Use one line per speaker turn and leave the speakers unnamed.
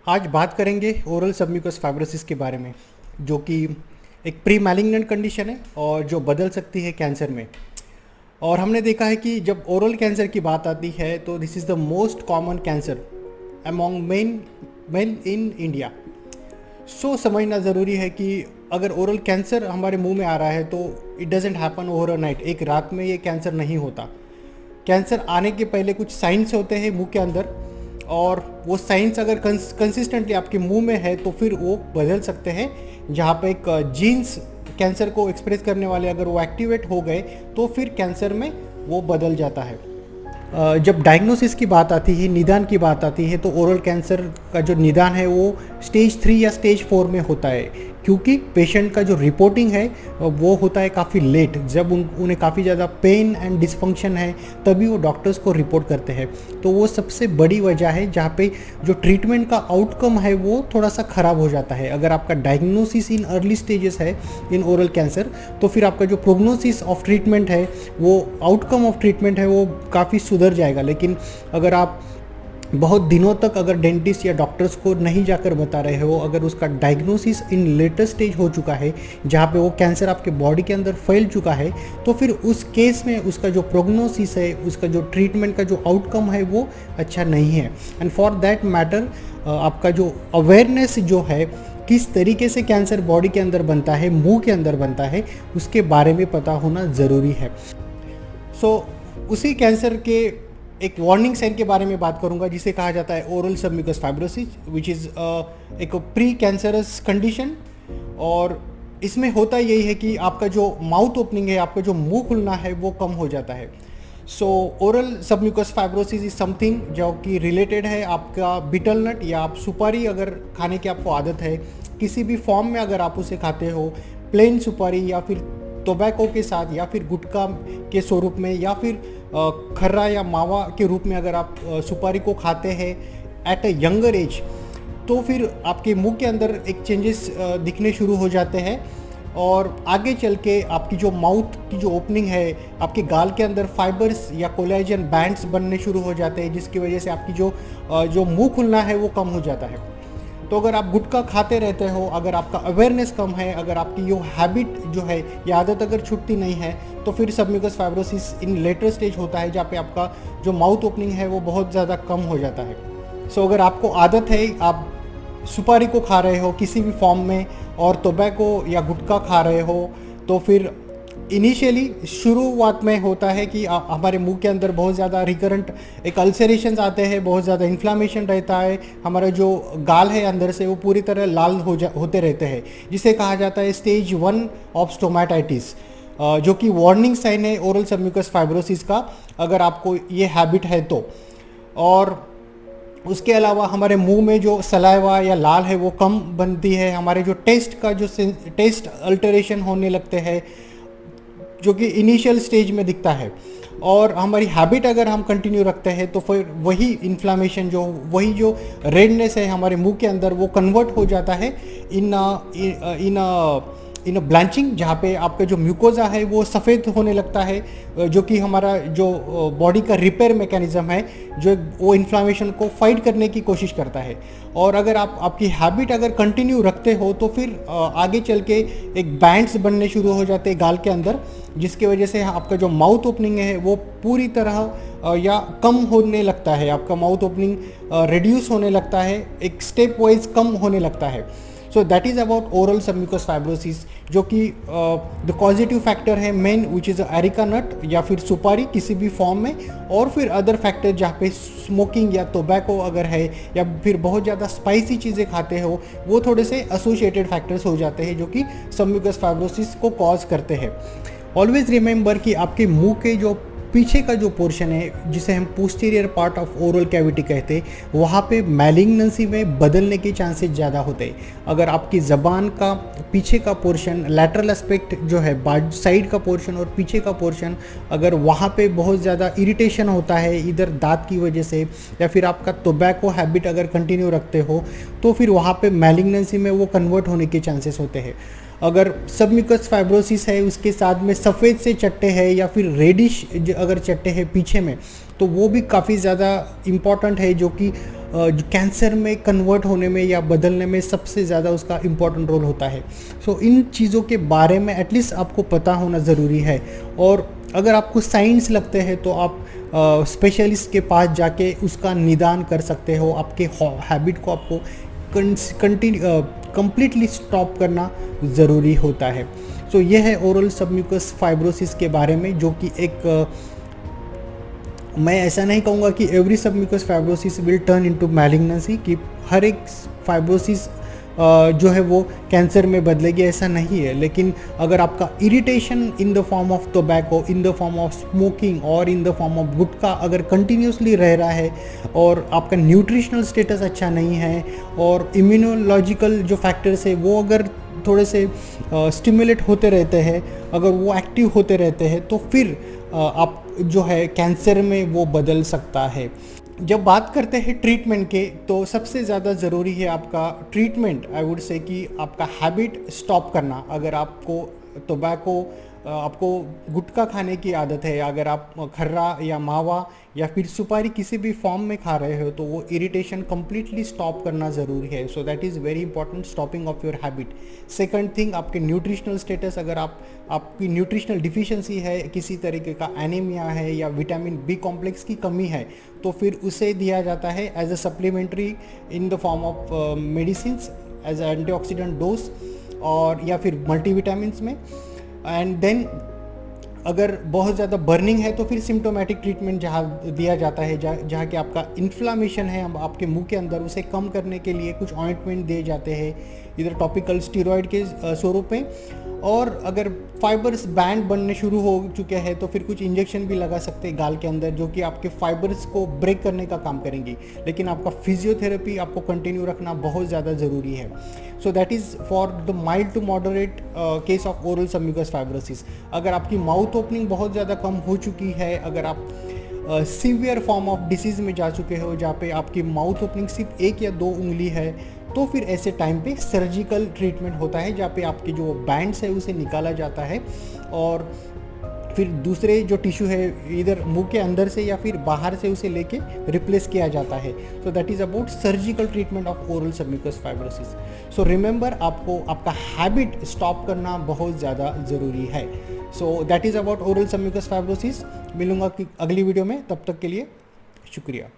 आज बात करेंगे ओरल सबम्यूकस फाइब्रोसिस के बारे में, जो कि एक प्री मैलिग्नेंट कंडीशन है और जो बदल सकती है कैंसर में। और हमने देखा है कि जब ओरल कैंसर की बात आती है तो this is the most common cancer among main in India. समझना ज़रूरी है कि अगर ओरल कैंसर हमारे मुंह में आ रहा है तो it doesn't happen over a night, एक रात में ये कैंसर नहीं होता। कैंसर आने के पहले कुछ साइंस होते हैं मुंह के अंदर, और वो साइंस अगर कंसिस्टेंटली आपके मुंह में है तो फिर वो बदल सकते हैं। जहाँ पे एक जीन्स कैंसर को एक्सप्रेस करने वाले अगर वो एक्टिवेट हो गए तो फिर कैंसर में वो बदल जाता है। जब डायग्नोसिस की बात आती है, निदान की बात आती है, तो ओरल कैंसर का जो निदान है वो स्टेज 3 या स्टेज 4 में होता है, क्योंकि पेशेंट का जो रिपोर्टिंग है वो होता है काफ़ी लेट। जब उन्हें काफ़ी ज़्यादा पेन एंड डिसफंक्शन है तभी वो डॉक्टर्स को रिपोर्ट करते हैं। तो वो सबसे बड़ी वजह है जहाँ पे जो ट्रीटमेंट का आउटकम है वो थोड़ा सा ख़राब हो जाता है। अगर आपका डायग्नोसिस इन अर्ली स्टेजेस है इन ओरल कैंसर, तो फिर आपका जो प्रोग्नोसिस ऑफ ट्रीटमेंट है, वो आउटकम ऑफ ट्रीटमेंट है, वो काफ़ी सुधर जाएगा। लेकिन अगर आप बहुत दिनों तक अगर डेंटिस्ट या डॉक्टर्स को नहीं जाकर बता रहे हो, अगर उसका डायग्नोसिस इन लेटर स्टेज हो चुका है जहाँ पे वो कैंसर आपके बॉडी के अंदर फैल चुका है, तो फिर उस केस में उसका जो प्रोग्नोसिस है, उसका जो ट्रीटमेंट का जो आउटकम है वो अच्छा नहीं है। एंड फॉर दैट मैटर आपका जो अवेयरनेस जो है, किस तरीके से कैंसर बॉडी के अंदर बनता है, मुंह के अंदर बनता है, उसके बारे में पता होना ज़रूरी है। उसी कैंसर के एक वार्निंग साइन के बारे में बात करूंगा, जिसे कहा जाता है oral submucous fibrosis, which is एक प्री कैंसरस कंडीशन। और इसमें होता यही है कि आपका जो माउथ ओपनिंग है, आपका जो मुंह खुलना है, वो कम हो जाता है। Oral submucous fibrosis is something जो कि रिलेटेड है आपका बीटल नट या आप सुपारी अगर खाने की आपको आदत है, किसी भी फॉर्म में अगर आप उसे खाते हो, प्लेन सुपारी या फिर टोबैको के साथ या फिर गुटखा के स्वरूप में या फिर खर्रा या मावा के रूप में अगर आप सुपारी को खाते हैं एट अ यंगर एज, तो फिर आपके मुंह के अंदर एक चेंजेस दिखने शुरू हो जाते हैं। और आगे चल के आपकी जो माउथ की जो ओपनिंग है, आपके गाल के अंदर फाइबर्स या कोलेजन बैंड्स बनने शुरू हो जाते हैं, जिसकी वजह से आपकी जो मुंह खुलना है वो कम हो जाता है। तो अगर आप गुटखा खाते रहते हो, अगर आपका अवेयरनेस कम है, अगर आपकी ये हैबिट जो है, ये आदत अगर छूटती नहीं है, तो फिर सबम्यूकस फाइब्रोसिस इन लेटर स्टेज होता है जहाँ पे आपका जो माउथ ओपनिंग है वो बहुत ज़्यादा कम हो जाता है। अगर आपको आदत है, आप सुपारी को खा रहे हो किसी भी फॉर्म में और टोबैको या गुटखा खा रहे हो, तो फिर इनिशियली शुरुआत में होता है कि हमारे मुंह के अंदर बहुत ज़्यादा रिकरेंट एक अल्सरेशंस आते हैं, बहुत ज़्यादा इन्फ्लामेशन रहता है, हमारा जो गाल है अंदर से वो पूरी तरह लाल होते रहते हैं, जिसे कहा जाता है स्टेज 1 ऑफ स्टोमेटाइटिस, जो कि वार्निंग साइन है ओरल सबम्यूकस फाइब्रोसिस का, अगर आपको ये हैबिट है तो। और उसके अलावा हमारे मुंह में जो सलाइवा या लाल है वो कम बनती है, हमारे जो टेस्ट अल्टरेशन होने लगते हैं, जो कि इनिशियल स्टेज में दिखता है। और हमारी हैबिट अगर हम कंटिन्यू रखते हैं तो फिर वही इन्फ्लामेशन वही जो रेडनेस है हमारे मुंह के अंदर, वो कन्वर्ट हो जाता है इन ब्लैंचिंग, जहाँ पे आपका जो म्यूकोजा है वो सफ़ेद होने लगता है, जो कि हमारा जो बॉडी का रिपेयर मैकेनिज्म है, जो वो इन्फ्लामेशन को फाइट करने की कोशिश करता है। और अगर आपकी हैबिट अगर कंटिन्यू रखते हो तो फिर आगे चल के एक बैंड्स बनने शुरू हो जाते हैं गाल के अंदर, जिसकी वजह से आपका जो माउथ ओपनिंग है वो पूरी तरह या कम होने लगता है, आपका माउथ ओपनिंग रिड्यूस होने लगता है, एक स्टेप वाइज कम होने लगता है। That is about oral submucous fibrosis, जो कि द कॉजेटिव फैक्टर है मेन, विच इज़ एरिका नट या फिर सुपारी किसी भी फॉर्म में, और फिर अदर फैक्टर जहाँ पे स्मोकिंग या टोबैको अगर है या फिर बहुत ज़्यादा स्पाइसी चीज़ें खाते हो, वो थोड़े से एसोसिएटेड फैक्टर्स हो जाते हैं जो कि सबम्यूकस फाइब्रोसिस को कॉज करते हैं। ऑलवेज रिमेंबर कि आपके मुंह के जो पीछे का जो पोर्शन है, जिसे हम posterior part of oral cavity कहते हैं, वहाँ पे मैलिग्नेंसी में बदलने के चांसेस ज़्यादा होते हैं। अगर आपकी ज़बान का पीछे का पोर्शन, लैटरल एस्पेक्ट जो है, साइड का पोर्शन और पीछे का पोर्शन, अगर वहाँ पे बहुत ज़्यादा इरिटेशन होता है इधर दांत की वजह से, या फिर आपका टोबैको हैबिट अगर कंटिन्यू रखते हो, तो फिर वहाँ पे मैलिग्नेंसी में वो कन्वर्ट होने के चांसेस होते हैं। अगर सबम्यूकस फाइब्रोसिस है, उसके साथ में सफ़ेद से चट्टे हैं या फिर रेडिश अगर चट्टे हैं पीछे में, तो वो भी काफ़ी ज़्यादा इम्पॉर्टेंट है, जो कि जो कैंसर में कन्वर्ट होने में या बदलने में सबसे ज़्यादा उसका इम्पॉर्टेंट रोल होता है। सो इन चीज़ों के बारे में एटलीस्ट आपको पता होना ज़रूरी है। और अगर आपको साइंस लगते हैं तो आप स्पेशलिस्ट के पास जाके उसका निदान कर सकते हो। आपके हैबिट को आपको कंप्लीटली स्टॉप करना ज़रूरी होता है। सो ये है ओरल सबम्यूकस फाइब्रोसिस के बारे में, जो कि एक मैं ऐसा नहीं कहूँगा कि every submucous fibrosis will turn into malignancy, कि हर एक फाइब्रोसिस जो है वो कैंसर में बदलेगी, ऐसा नहीं है। लेकिन अगर आपका irritation in the form of tobacco, in the form of smoking और इन द फॉर्म ऑफ गुटखा अगर कंटिन्यूसली रह रहा है, और आपका न्यूट्रिशनल स्टेटस अच्छा नहीं है, और इम्यूनोलॉजिकल जो फैक्टर्स है वो अगर थोड़े से स्टिमुलेट होते रहते हैं, अगर वो एक्टिव होते रहते हैं, तो फिर आप जो है कैंसर में वो बदल सकता है। जब बात करते हैं ट्रीटमेंट के, तो सबसे ज़्यादा ज़रूरी है आपका ट्रीटमेंट, आई वुड से कि आपका हैबिट स्टॉप करना। अगर आपको टोबैको, आपको गुटखा खाने की आदत है, अगर आप खर्रा या मावा या फिर सुपारी किसी भी फॉर्म में खा रहे हो, तो वो इरिटेशन कम्प्लीटली स्टॉप करना ज़रूरी है। So that is very important, stopping of your habit. Second thing, आपके न्यूट्रिशनल स्टेटस, अगर आपकी न्यूट्रिशनल डिफिशिएंसी है, किसी तरीके का एनीमिया है या विटामिन बी कॉम्प्लेक्स की कमी है, तो फिर उसे दिया जाता है as a supplementary in the form of medicine, as a antioxidant dose, और या फिर मल्टीविटामिन्स में। एंड देन अगर बहुत ज़्यादा बर्निंग है तो फिर सिम्टोमेटिक ट्रीटमेंट जहाँ दिया जाता है, जहाँ कि आपका इन्फ्लामेशन है आपके मुंह के अंदर, उसे कम करने के लिए कुछ ऑइंटमेंट दिए जाते हैं, इधर टॉपिकल स्टीरॉयड के स्वरूप में। और अगर फाइबर्स बैंड बनने शुरू हो चुके हैं तो फिर कुछ इंजेक्शन भी लगा सकते हैं गाल के अंदर, जो कि आपके फाइबर्स को ब्रेक करने का काम करेंगी। लेकिन आपका फिजियोथेरेपी आपको कंटिन्यू रखना बहुत ज़्यादा ज़रूरी है। So that is for the mild to moderate case of oral submucous fibrosis. अगर आपकी माउथ ओपनिंग बहुत ज़्यादा कम हो चुकी है, अगर आप सीवियर फॉर्म ऑफ डिसीज़ में जा चुके हो जहाँ पे आपकी माउथ ओपनिंग सिर्फ 1 या 2 उंगली है, तो फिर ऐसे टाइम पे सर्जिकल ट्रीटमेंट होता है, जहाँ पे आपके जो बैंड्स है उसे निकाला जाता है और फिर दूसरे जो टिश्यू है इधर मुंह के अंदर से या फिर बाहर से उसे लेके रिप्लेस किया जाता है। So that is about surgical treatment of oral submucous fibrosis. So remember, आपको आपका हैबिट स्टॉप करना बहुत ज़्यादा ज़रूरी है। So that is about oral submucous fibrosis. मिलूंगा कि अगली वीडियो में, तब तक के लिए शुक्रिया।